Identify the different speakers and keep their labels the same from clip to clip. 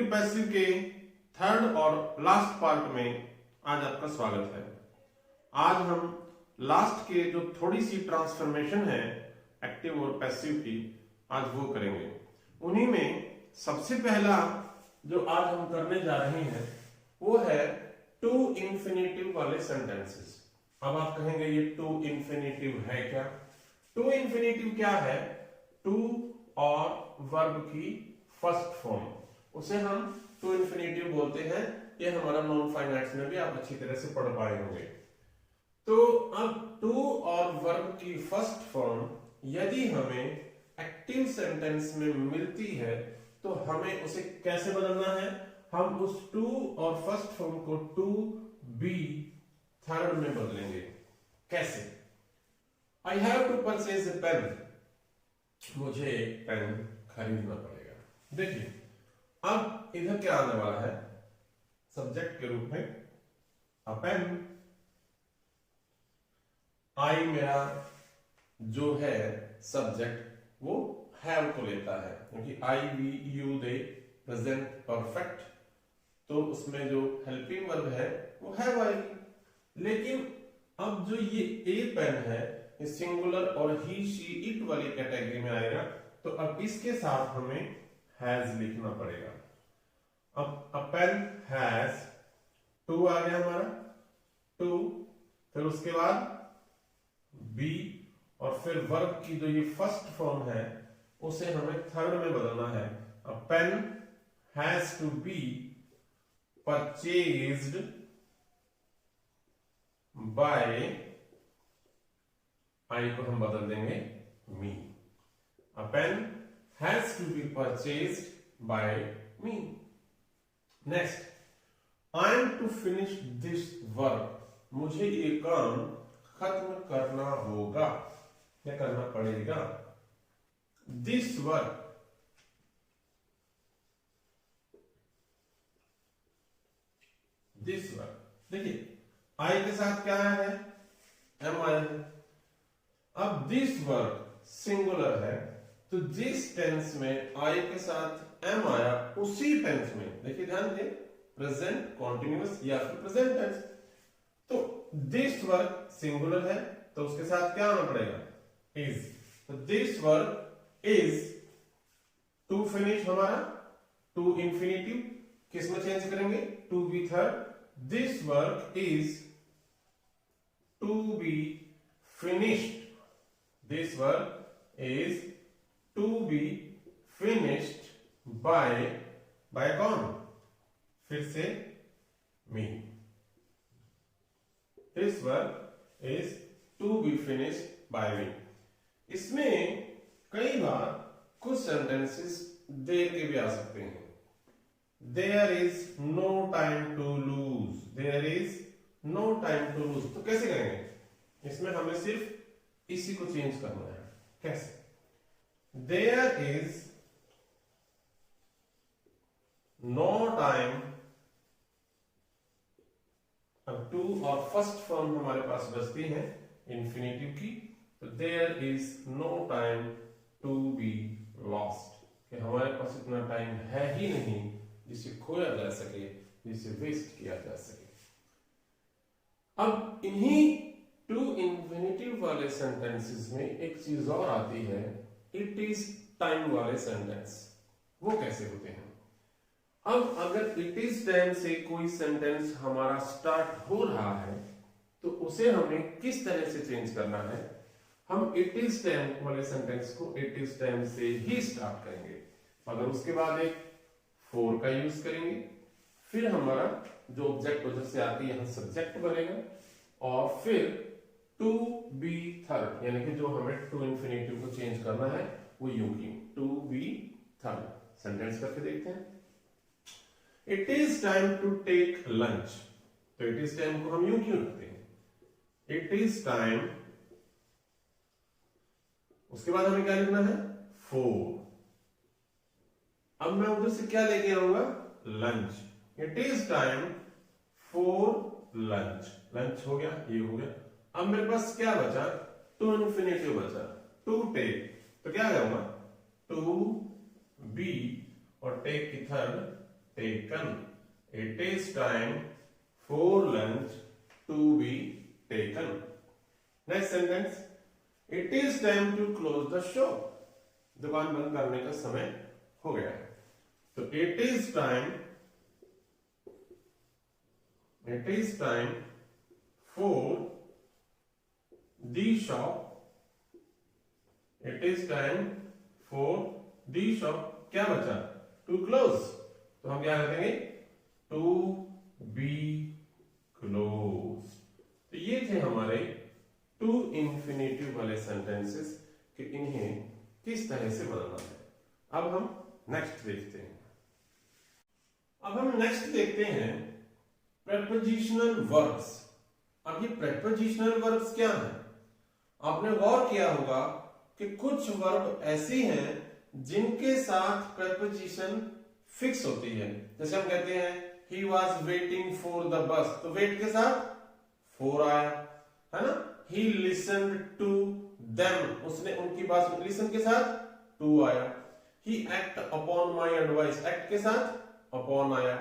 Speaker 1: Infinitive passive के third और last part में आज आपका स्वागत है। आज हम लास्ट के जो थोड़ी सी ट्रांसफॉर्मेशन है एक्टिव और पैसिव की, आज वो करेंगे। उन्हीं में सबसे पहला जो आज हम करने जा रहे हैं वो है टू इंफिनिटिव वाले सेंटेंसेस। अब आप कहेंगे ये टू इंफिनिटिव है क्या? टू इंफिनिटिव क्या है? टू और वर्ब की फर्स्ट फॉर्म, उसे हम टू इंफिनिटिव बोलते हैं। ये हमारा नॉन फाइनाइट्स में भी आप अच्छी तरह से पढ़ पाए होंगे। तो अब टू और वर्ब की फर्स्ट फॉर्म यदि हमें एक्टिव सेंटेंस में मिलती है तो हमें उसे कैसे बदलना है? हम उस टू और फर्स्ट फॉर्म को टू बी थर्ड में बदलेंगे। कैसे? I have to purchase a pen, मुझे एक पेन खरीदना पड़ेगा। देखिए अब इधर क्या आने वाला है सब्जेक्ट के रूप में? अ पेन। आई मेरा जो है सब्जेक्ट वो हैव को लेता है, क्योंकि I we you they present perfect, तो उसमें जो हेल्पिंग वर्ब है वो हैव आएगी। लेकिन अब जो ये ए पेन है ये सिंगुलर और ही शी इट वाली कैटेगरी में आएगा, तो अब इसके साथ हमें हैज लिखना पड़ेगा। अब अ पेन हैज, टू आ गया हमारा, टू, फिर उसके बाद बी, और फिर वर्ब की जो ये फर्स्ट फॉर्म है उसे हमें थर्ड में बदलना है। A pen has to be purchased by, I को हम बदल देंगे me. A pen has to be purchased by me. Next, I am to finish this work, मुझे ये काम खत्म करना होगा, क्या करना पड़ेगा? This work, this work. देखिए आई के साथ क्या है? एम आई है। अब दिस वर्क सिंगुलर है, तो जिस टेंस में आई के साथ एम आया उसी टेंस में, देखिए ध्यान दें, प्रेजेंट कॉन्टिन्यूअस या फिर प्रेजेंट टेंस, तो दिस वर्क सिंगुलर है तो उसके साथ क्या आना पड़ेगा? इज। तो this work is to finish, हमारा टू इंफिनिटिव किस में चेंज करेंगे? To be third. This work is to be finished, this work is to be finished by, by कौन? फिर से me. This work is to be finished by me. इसमें कई बार कुछ सेंटेंसेस देर के भी आ सकते हैं। There is no time to lose, there is no time to lose, तो कैसे करेंगे? इसमें हमें सिर्फ इसी को चेंज करना है। कैसे? देयर इज नो टाइम, अब टू और फर्स्ट फॉर्म हमारे पास बचती है इंफिनिटिव की, तो there is no time to be lost, कि हमारे पास इतना टाइम है ही नहीं जिसे खोया जा सके, जिसे वेस्ट किया जा सके। अब इन्हीं टू इंफिनिटिव वाले सेंटेंसेस में एक चीज और आती है, इट इज टाइम वाले सेंटेंस। वो कैसे होते हैं? अब अगर इट इज टाइम से कोई सेंटेंस हमारा स्टार्ट हो रहा है तो उसे हमें किस तरह से चेंज करना है? हम इट इज टाइम वाले सेंटेंस को इट इज टाइम से ही स्टार्ट करेंगे, मगर उसके बाद एक फोर का यूज करेंगे, फिर हमारा जो ऑब्जेक्ट उधर से आती है यहां सब्जेक्ट बनेगा, और फिर टू बी थर्ड, यानी कि जो हमें टू इंफिनिटिव को चेंज करना है वो यूं की टू बी थर्ड। सेंटेंस करके देखते हैं। It is time to take lunch, तो इट इज टाइम को हम यूं क्यों रखते हैं? इट इज टाइम, उसके बाद हमें क्या लिखना है? फोर। अब मैं उधर से क्या लेके आऊंगा? Lunch. It is time for lunch, lunch हो गया, ये हो गया। अब मेरे पास क्या बचा? टू इंफिनिटिव बचा, टू टेक, तो क्या करूंगा? टू बी और टेक की third taken. It is time for lunch to be taken. Next sentence. It is time to close the shop. दुकान बंद करने का समय हो गया है. तो it is time for the shop. It is time for the shop. क्या बचा? To close. तो हम क्या करेंगे? To be closed. तो ये थे हमारे टू इंफिनिटिव वाले सेंटेंसेस कि इन्हें किस तरह से बदलना है. अब हम नेक्स्ट देखते हैं. Prepositional verbs. अब ये प्रेपोजिशनल वर्ब्स क्या हैं? आपने गौर किया होगा कि कुछ वर्ब ऐसी हैं जिनके साथ प्रेपोजिशन फिक्स होती है. जैसे हम कहते हैं he was waiting for the bus, तो वेट के साथ for आया, है ना. he listened to them, उसने उनकी बात सुनी, listen के साथ to आया. he act upon my advice, act के साथ upon आया.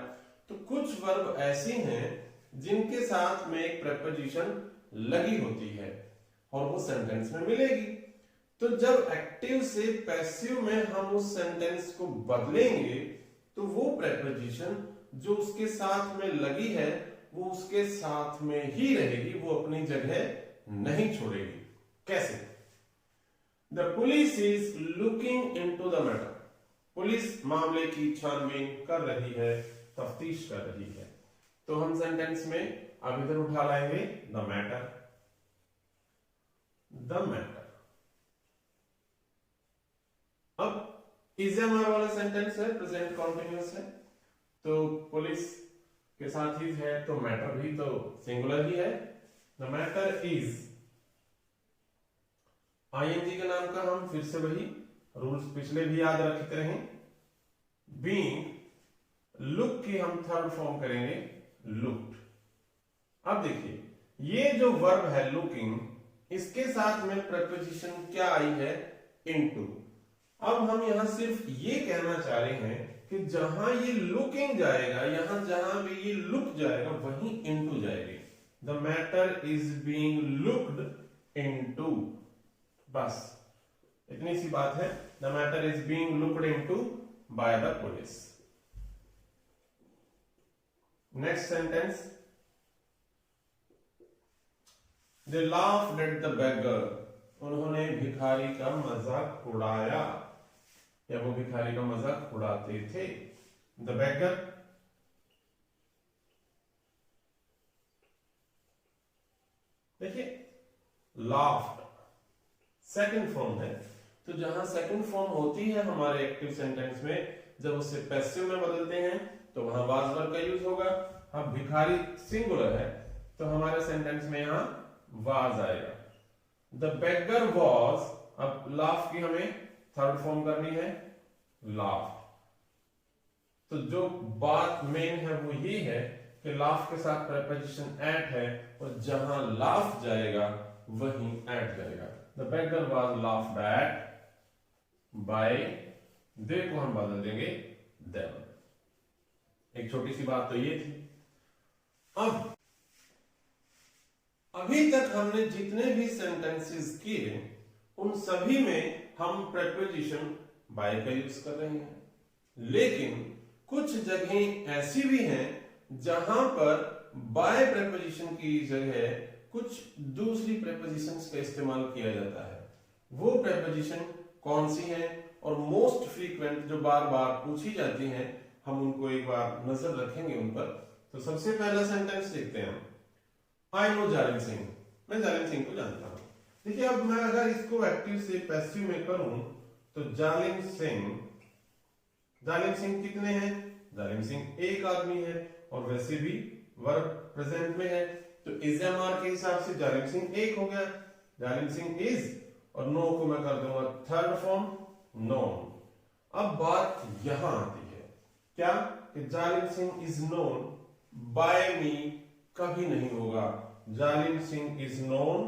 Speaker 1: तो कुछ वर्ब ऐसी हैं जिनके साथ में एक प्रेपोजिशन लगी होती है और वो सेंटेंस में मिलेगी. तो जब एक्टिव से पैसिव में हम उस सेंटेंस को बदलेंगे तो वो प्रेपोजिशन जो उसके साथ में लगी है वो उसके साथ में ही रहेगी, वो अपनी जगह नहीं छोड़ेगी. कैसे? The police is looking into the matter. Police मामले की छानबीन कर रही है, तफ्तीश कर रही है. तो हम सेंटेंस में अब इधर उठा लाएंगे द मैटर. अब इज़-एम-आर वाला सेंटेंस है, प्रेजेंट कॉन्टिन्यूअस है, तो पुलिस के साथ ही है तो मैटर भी तो सिंगुलर ही है. The matter is. आईएनजी के नाम का हम फिर से वही रूल्स पिछले भी याद रखते रहें. बीइंग. लुक की हम थर्ड फॉर्म करेंगे लुक्ड. अब देखिए ये जो वर्ब है लुकिंग, इसके साथ में प्रेपोजिशन क्या आई है? इनटू. अब हम यहां सिर्फ ये कहना चाह रहे हैं कि जहां ये लुकिंग जाएगा, यहां जहां भी ये लुक जाएगा वहीं इनटू जाएगी. The matter is being looked into. बस इतनी सी बात है. The matter is being looked into by the police. Next sentence. They laughed at the beggar. उन्होंने भिखारी का मजाक उड़ाया या वो भिखारी का मजाक उड़ाते थे. The beggar. देखिए लाफ्ड सेकंड फॉर्म है, तो जहां सेकंड फॉर्म होती है हमारे एक्टिव सेंटेंस में, जब उसे पैसिव में बदलते हैं तो वहां वाज वर्ब का यूज होगा. अब भिखारी सिंगुलर है तो हमारे सेंटेंस में यहां वाज आएगा. The beggar was. अब लाफ की हमें थर्ड फॉर्म करनी है लाफ. तो जो बात मेन है वो ये है कि लाफ के साथ प्रेपोजिशन एट है और जहां लाफ जाएगा वहीं एट जाएगा. The beggar was laughed at by. They को हम बदल देंगे देम. एक छोटी सी बात तो ये थी. अब अभी तक हमने जितने भी सेंटेंसेस किए उन सभी में हम प्रेपोजिशन बाय का यूज कर रहे हैं, लेकिन कुछ जगहें ऐसी भी हैं जहां पर बाय प्रेपोजिशन की जगह कुछ दूसरी प्रेपोजिशंस का इस्तेमाल किया जाता है. वो प्रेपोजिशन कौन सी हैं और मोस्ट फ्रीक्वेंट जो बार बार पूछी जाती हैं, हम उनको एक बार नजर रखेंगे उन पर. तो सबसे पहला सेंटेंस देखते हैं. आई नो जालिम सिंह. मैं जालिम सिंह को जानता हूं. देखिए अब मैं अगर इसको एक्टिव से पैसिव में करूं तो जालिम सिंह कितने हैं? जालिम सिंह एक आदमी है और वैसे भी वर्ब प्रेजेंट में है, तो इज़-एम-आर के हिसाब से जालिम सिंह एक हो गया. जालिम सिंह इज और नो को मैं कर दूंगा थर्ड फॉर्म नोन. अब बात यहां आती है क्या कि जालिम सिंह इज नोन बाय मी कभी नहीं होगा. Zalim Singh is known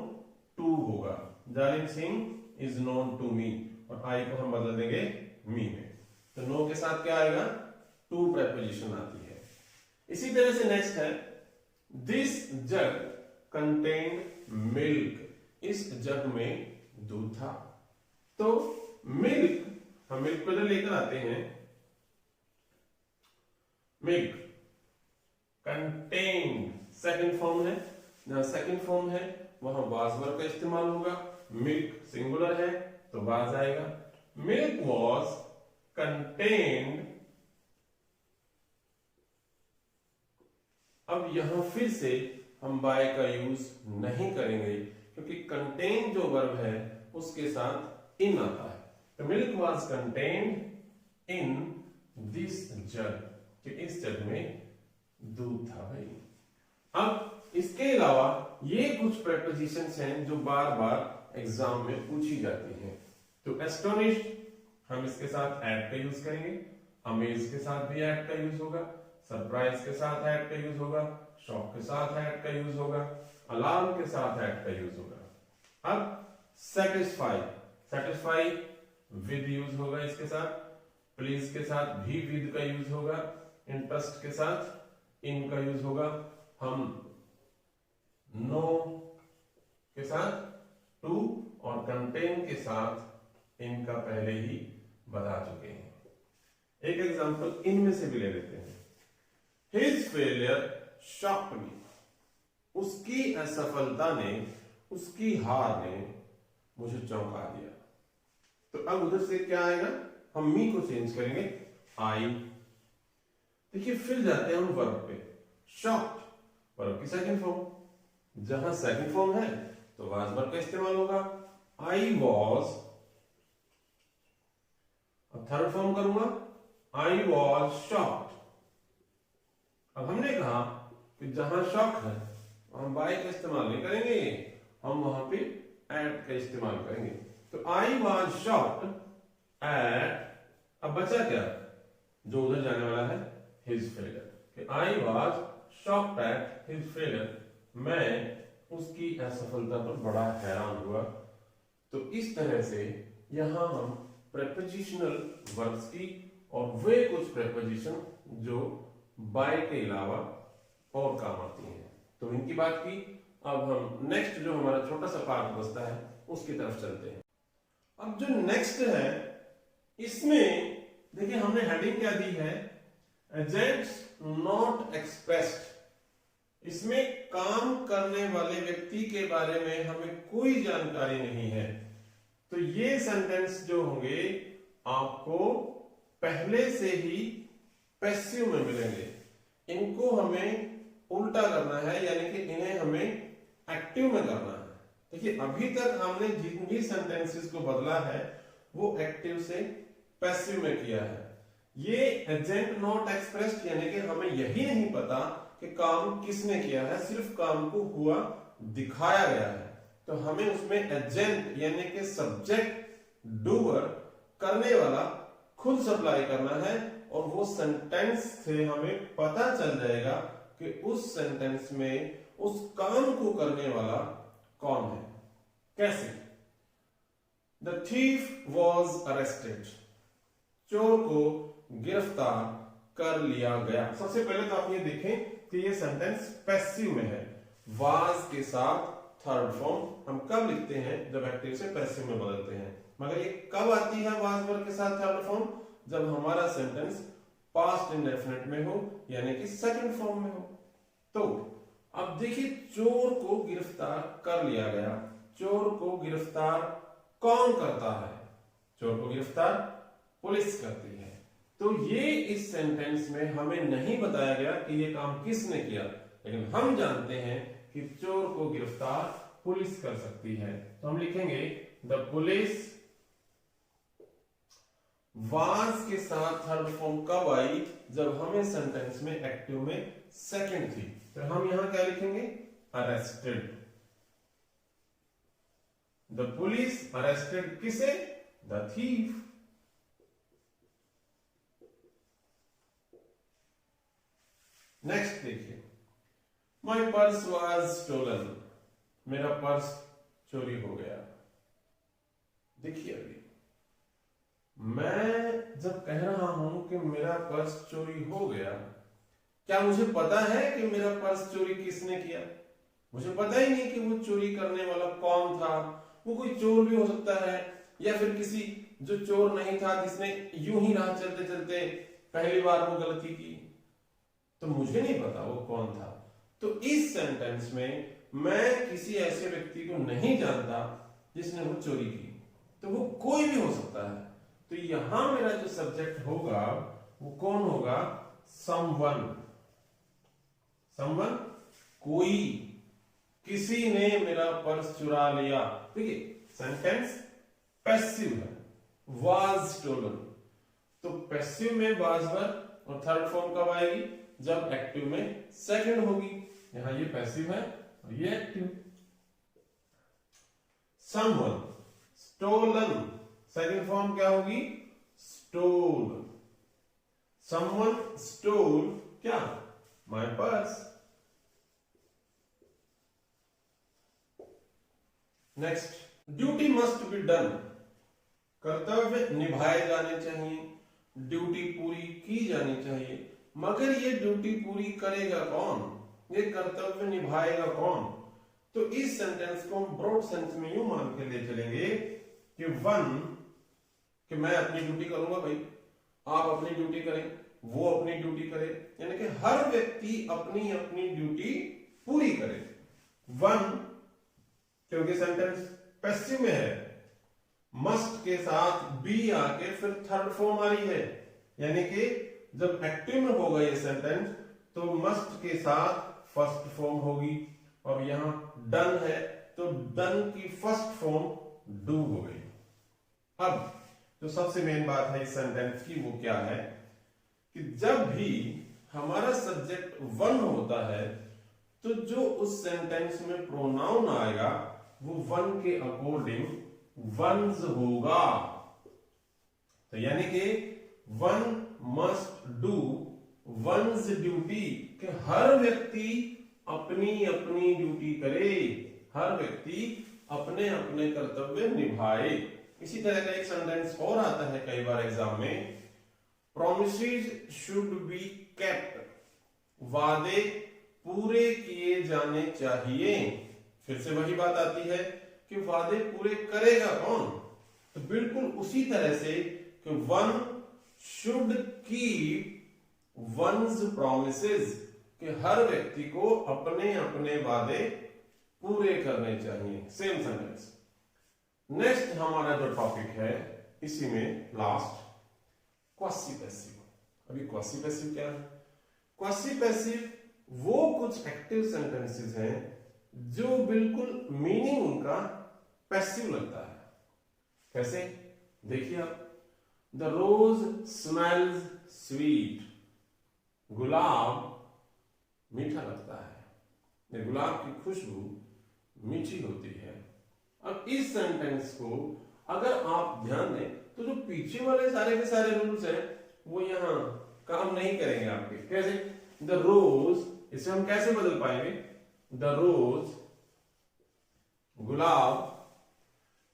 Speaker 1: to होगा. Zalim Singh is known to me और आई को हम बदल देंगे मी में. तो नो के साथ क्या आएगा? टू प्रेपोजिशन आती है। इसी तरह से नेक्स्ट है दिस जग कंटेन्ड मिल्क, इस जग में दूध था। तो मिल्क, हम मिल्क को लेकर आते हैं, मिल्क कंटेन्ड सेकंड फॉर्म है, जहां सेकंड फॉर्म है वहां वाज वर्ब का इस्तेमाल होगा। मिल्क सिंगुलर है तो वाज आएगा। मिल्क वॉज कंटेन्ड, अब यहां फिर से हम बाय का यूज नहीं करेंगे क्योंकि कंटेन जो वर्ब है उसके साथ इन आता है। तो milk was contained in this जग, कि इस जग में दूध था भाई। अब इसके अलावा ये कुछ प्रेपोजिशंस हैं जो बार बार एग्जाम में पूछी जाती हैं। तो एस्टोनिश्ड, हम इसके साथ एट का यूज करेंगे। अमेज के साथ भी एट का यूज होगा। सरप्राइज के साथ एट का यूज होगा। शॉक के साथ एट का यूज होगा। अलार्म के साथ एट का यूज होगा। अब सेटिस्फाई, सेटिस्फाई विद यूज होगा इसके साथ। प्लीज के साथ भी विद का यूज होगा। इंटरेस्ट के साथ इन का यूज होगा। हम नो के साथ टू और कंटेन के साथ इनका पहले ही बता चुके हैं। एक एग्जांपल इनमें से भी ले लेते हैं। His failure shocked me, उसकी असफलता ने, उसकी हार ने मुझे चौंका दिया। तो अब उधर से क्या आएगा, हम मी को चेंज करेंगे आई। देखिए फिर जाते हैं हम वर्ब पे। शॉक्ड वर्ब की सेकंड फॉर्म, जहां सेकंड फॉर्म है तो वाज वर्ब का इस्तेमाल होगा। आई वॉज, अब थर्ड फॉर्म करूंगा आई वॉज शॉक्ड। अब हमने कहा कि जहां शॉक है हम बाय का इस्तेमाल नहीं करेंगे, हम वहां पे एट का इस्तेमाल करेंगे। तो आई वॉज शॉक्ड एट, अब बचा क्या जो उधर जाने वाला है, his failure. I was shocked at his failure, मैं उसकी असफलता पर बड़ा हैरान हुआ। तो इस तरह से यहां हम प्रेपोजिशनल वर्ब्स की और वे कुछ प्रेपोजिशन जो बाय के अलावा और काम आती हैं तो इनकी बात की। अब हम नेक्स्ट जो हमारा छोटा सा पार्ट बचता है उसकी तरफ चलते हैं। अब जो नेक्स्ट है इसमें देखिए हमने हेडिंग क्या दी है, एजेंट्स नॉट एक्सप्रेस्ड। इसमें काम करने वाले व्यक्ति के बारे में हमें कोई जानकारी नहीं है। तो ये सेंटेंस जो होंगे आपको पहले से ही पैसिव में मिलेंगे। इनको हमें उल्टा करना है, यानी कि इन्हें हमें एक्टिव में करना है। देखिए अभी तक हमने जिन भी सेंटेंसेस को बदला है वो एक्टिव से पैसिव में किया है। ये एजेंट नॉट एक्सप्रेस्ड यानी कि हमें यही नहीं पता कि काम किसने किया है, सिर्फ काम को हुआ दिखाया गया है। तो हमें उसमें एजेंट यानी कि सब्जेक्ट डूअर करने वाला खुद सप्लाई करना है और वो सेंटेंस से हमें पता चल जाएगा कि उस सेंटेंस में उस काम को करने वाला कौन है। कैसे? द थीफ वॉज अरेस्टेड, चोर को गिरफ्तार कर लिया गया। सबसे पहले तो आप ये देखें कि ये सेंटेंस पैसिव में है। वाज के साथ थर्ड फॉर्म हम कब लिखते हैं, जब एक्टिव से पैसिव में बदलते हैं। मगर ये कब आती है वाज वर्ब के साथ थर्ड फॉर्म, जब हमारा सेंटेंस पास्ट इंडेफिनिट में हो यानी कि सेकंड फॉर्म में हो। तो अब देखिए चोर को गिरफ्तार कर लिया गया। चोर को गिरफ्तार कौन करता है? चोर को गिरफ्तार पुलिस करती है। तो ये इस सेंटेंस में हमें नहीं बताया गया कि ये काम किसने किया, लेकिन हम जानते हैं कि चोर को गिरफ्तार पुलिस कर सकती है। तो हम लिखेंगे द पुलिस वाज के साथ थर्ड फॉर्म कब आई, जब हमें सेंटेंस में एक्टिव में सेकंड थी। तो हम यहां क्या लिखेंगे, अरेस्टेड। द पुलिस अरेस्टेड किसे? The thief. नेक्स्ट देखिए, माई पर्स वॉज स्टोलन, मेरा पर्स चोरी हो गया। देखिए अभी मैं जब कह रहा हूं कि मेरा पर्स चोरी हो गया, क्या मुझे पता है कि मेरा पर्स चोरी किसने किया? मुझे पता ही नहीं कि वो चोरी करने वाला कौन था। वो कोई चोर भी हो सकता है, या फिर किसी जो चोर नहीं था, जिसने यूं ही राह चलते चलते पहली बार वो गलती की, तो मुझे नहीं पता वो कौन था। तो इस सेंटेंस में मैं किसी ऐसे व्यक्ति को नहीं जानता जिसने वो चोरी की, तो वो कोई भी हो सकता है। तो यहां मेरा जो सब्जेक्ट होगा वो कौन होगा? समवन। समवन, कोई, किसी ने मेरा पर्स चुरा लिया। देखिए सेंटेंस पैसिव है, वाज स्टोलन। तो पैसिव में वाज वर्ब और थर्ड फॉर्म कब आएगी? जब एक्टिव में सेकंड होगी। यहां ये पैसिव है और ये active. Someone stolen, second form क्या होगी? स्टोल। समवन स्टोल क्या? My purse. Next, duty must be done. कर्तव्य निभाए जाने चाहिए, ड्यूटी पूरी की जानी चाहिए। मगर ये ड्यूटी पूरी करेगा कौन? ये कर्तव्य निभाएगा कौन? तो इस सेंटेंस को हम ब्रॉड सेंस में यूं मान के ले चलेंगे कि वन, कि मैं अपनी ड्यूटी करूंगा भाई, आप अपनी ड्यूटी करें, वो अपनी ड्यूटी करे, यानी कि हर व्यक्ति अपनी अपनी ड्यूटी पूरी करे। वन, क्योंकि सेंटेंस पैसिव में है, मस्ट के साथ बी आके फिर थर्ड फॉर्म आ रही है, यानी कि जब एक्टिव में होगा ये सेंटेंस तो मस्ट के साथ फर्स्ट फॉर्म होगी, और यहां डन है तो डन की फर्स्ट फॉर्म डू हो गई। अब जो सबसे मेन बात है इस सेंटेंस की वो क्या है कि जब भी हमारा सब्जेक्ट वन होता है तो जो उस सेंटेंस में प्रोनाउन आएगा वो वन के अकॉर्डिंग वंस होगा। तो यानी कि one must do once duty, कि हर व्यक्ति अपनी अपनी ड्यूटी करे, हर व्यक्ति अपने अपने कर्तव्य निभाए। इसी तरह का एक सेंटेंस और आता है कई बार एग्जाम में, प्रोमिसेस शुड बी केप्ट, वादे पूरे किए जाने चाहिए। फिर से वही बात आती है कि वादे पूरे करेगा कौन? तो बिल्कुल उसी तरह से कि one should keep once promises, कि हर व्यक्ति को अपने अपने वादे पूरे करने चाहिए। Same sentence. नेक्स्ट हमारा जो टॉपिक है इसी में लास्ट, क्वासी पैसिव। अभी क्वासी पैसिव क्या है? क्वासी पैसिव वो कुछ एक्टिव सेंटेंसेस हैं जो बिल्कुल मीनिंग उनका पैसिव लगता है। कैसे? देखिए आप, द रोज स्मेल्स स्वीट, गुलाब मीठा लगता है, गुलाब की खुशबू मीठी होती है। अब इस सेंटेंस को अगर आप ध्यान दें तो जो पीछे वाले सारे के सारे रूल्स हैं वो यहां काम नहीं करेंगे आपके। कैसे? द रोज, इसे हम कैसे बदल पाएंगे? द रोज, गुलाब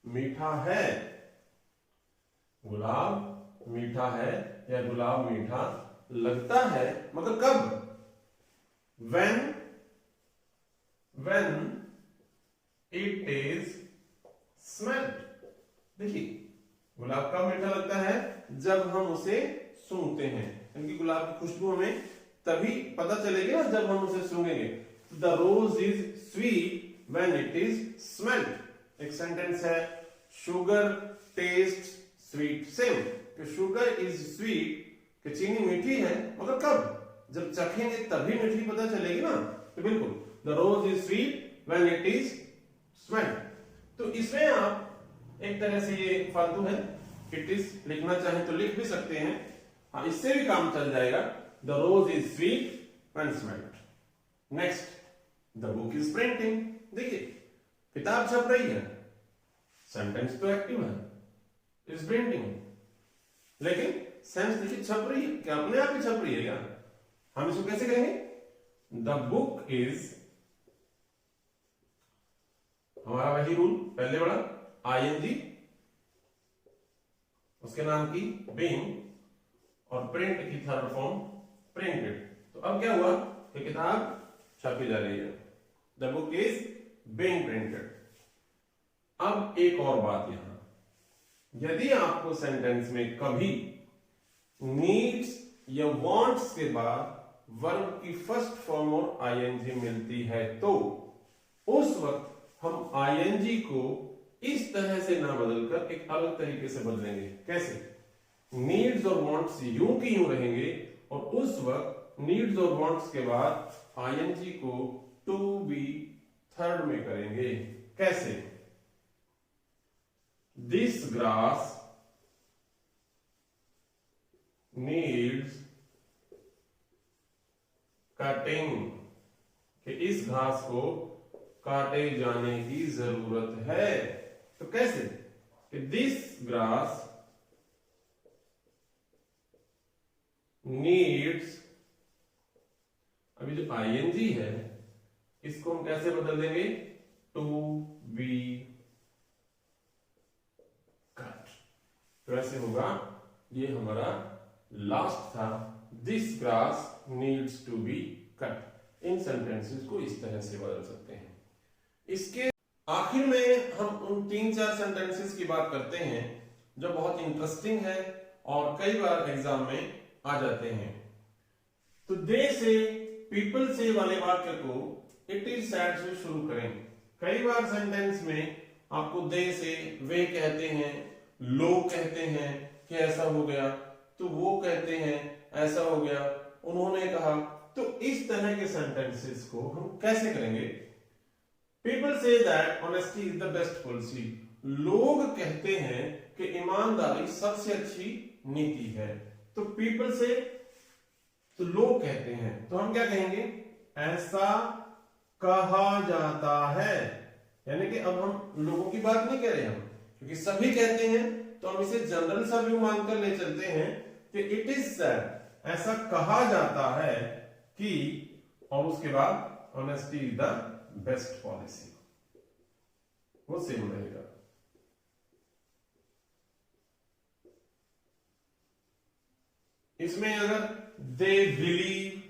Speaker 1: मीठा है, गुलाब मीठा है या गुलाब मीठा लगता है, मगर कब? when it is smelled। देखिए गुलाब कब मीठा लगता है? जब हम उसे सूंघते हैं, क्योंकि गुलाब की खुशबू हमें तभी पता चलेगी ना जब हम उसे सूंघेंगे। The rose is sweet when it is smelled. एक सेंटेंस है, शुगर टेस्ट स्वीट। सेम, कि शुगर इज स्वीट, कि चीनी मीठी है, मगर कब? जब चखेंगे तभी मीठी पता चलेगी ना। तो बिल्कुल, the rose is sweet when it is smelled. तो इसमें आप एक तरह से ये फालतू है, इट इज लिखना चाहे तो लिख भी सकते हैं, हाँ इससे भी काम चल जाएगा। The rose is sweet when smelled. Next, the book is printing. देखिए किताब छप रही है, सेंटेंस तो एक्टिव है, इज प्रिंटिंग, लेकिन सेंस देखिए छप रही है, क्या अपने आप ही छप रही है क्या? हम इसको कैसे करेंगे? द बुक इज, हमारा वही रूल पहले बड़ा, आईएनजी उसके नाम की, बीइंग और प्रिंट की थर्ड फॉर्म प्रिंटेड। तो अब क्या हुआ कि किताब छपी जा रही है, the book is being printed. अब एक और बात यहां, यदि आपको सेंटेंस में कभी नीड्स या वांट्स के बाद वर्ब की फर्स्ट फॉर्म और आईएनजी मिलती है तो उस वक्त हम आईएनजी को इस तरह से ना बदलकर एक अलग तरीके से बदलेंगे। कैसे? नीड्स और वांट्स यूं की यूं रहेंगे और उस वक्त नीड्स और वांट्स के बाद आईएनजी को टू बी थर्ड में करेंगे। कैसे? दिस ग्रास नीड्स कटिंग, कि इस घास को काटे जाने की जरूरत है। तो कैसे? कि दिस ग्रास नीड्स, अभी जो आईएनजी है इसको हम कैसे बदल देंगे? To be cut. तो ऐसे होगा, ये हमारा लास्ट था, this grass needs to be cut. इन सेंटेंसेस को इस तरह से बदल सकते हैं। इसके आखिर में हम उन 3-4 सेंटेंसेस की बात करते हैं जो बहुत इंटरेस्टिंग है और कई बार एग्जाम में आ जाते हैं। तो दे से, पीपल से वाले वाक्य को इट इज सैड से शुरू करें। कई बार सेंटेंस में आपको दे से वे कहते हैं, लोग कहते हैं कि ऐसा हो गया, तो वो कहते हैं ऐसा हो गया, उन्होंने कहा। तो इस तरह के सेंटेंसेस को हम कैसे करेंगे? People say that honesty is the best policy. लोग कहते हैं कि ईमानदारी सबसे अच्छी नीति है। तो पीपल से, तो लोग कहते हैं, तो हम क्या कहेंगे? ऐसा कहा जाता है। यानी कि अब हम लोगों की बात नहीं कह रहे हम, क्योंकि सभी कहते हैं तो हम इसे जनरल सा व्यू मानकर ले चलते हैं कि इट इज सैड, ऐसा कहा जाता है कि, और उसके बाद honesty is the best policy, वो सेम रहेगा। इसमें अगर दे बिलीव,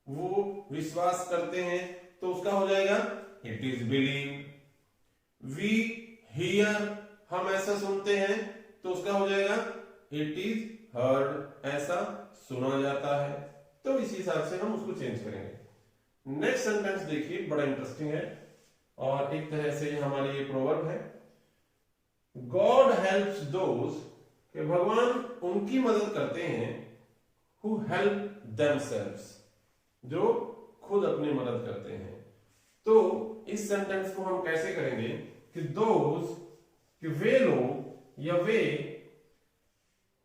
Speaker 1: वो विश्वास करते हैं, तो उसका हो जाएगा it is believe. We hear, हम ऐसा सुनते हैं, तो उसका हो जाएगा इट इज हर्ड, ऐसा सुना जाता है। तो इसी हिसाब से हम उसको चेंज करेंगे। नेक्स्ट सेंटेंस देखिए, बड़ा इंटरेस्टिंग है और एक तरह से हमारी ये प्रोवर्ब है। गॉड हेल्प्स दोज, कि भगवान उनकी मदद करते हैं, हु हेल्प देमसेल्व्स, जो खुद अपनी मदद करते हैं। तो इस सेंटेंस को हम कैसे करेंगे कि दोज, कि वे लोग या वे,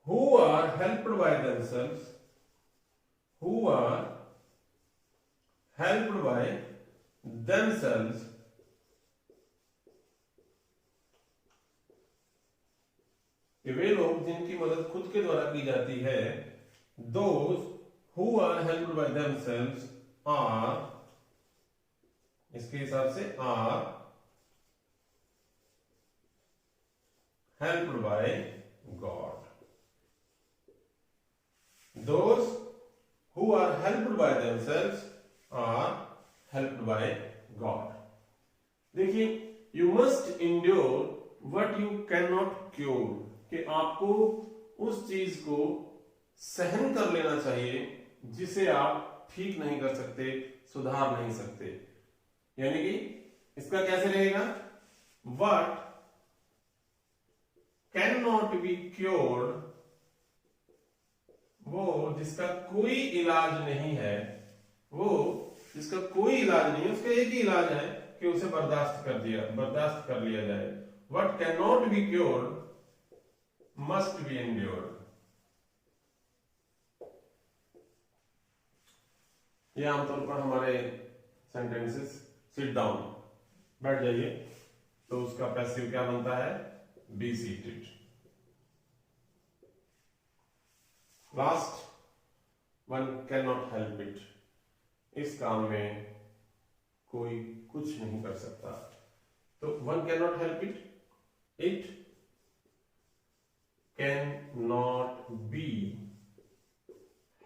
Speaker 1: who are helped by themselves, who are helped by themselves, कि वे लोग जिनकी मदद खुद के द्वारा की जाती है, those who are helped by themselves are, इसके हिसाब से are helped by God. Those who are helped by themselves are helped by God. देखिए, you must endure what you can not cure, कि आपको उस चीज को सहन कर लेना चाहिए जिसे आप ठीक नहीं कर सकते, सुधार नहीं सकते। यानी कि इसका कैसे रहेगा? What can not be cured, वो जिसका कोई इलाज नहीं है, वो जिसका कोई इलाज नहीं है, उसका एक ही इलाज है कि उसे बर्दाश्त कर लिया जाए। What can not be cured must be endured. ये आमतौर पर हमारे सेंटेंसेस, सिट डाउन, बैठ जाइए, तो उसका पैसिव क्या बनता है? Be seated. Last, one can not help it, इस काम में कोई कुछ नहीं कर सकता। तो one can not help it, it can not be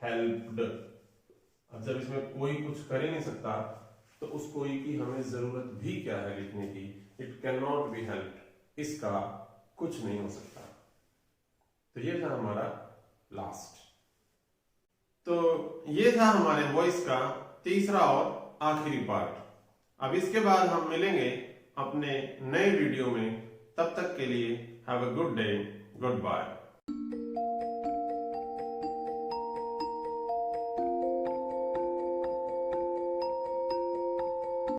Speaker 1: helped. अब जब इसमें कोई कुछ कर ही नहीं सकता तो उस कोई की हमें जरूरत भी क्या है लिखने की। It can not be helped, इसका कुछ नहीं हो सकता। तो ये था हमारा लास्ट। तो ये था हमारे वॉइस का तीसरा और आखिरी पार्ट। अब इसके बाद हम मिलेंगे अपने नए वीडियो में। तब तक के लिए have a good day, good bye.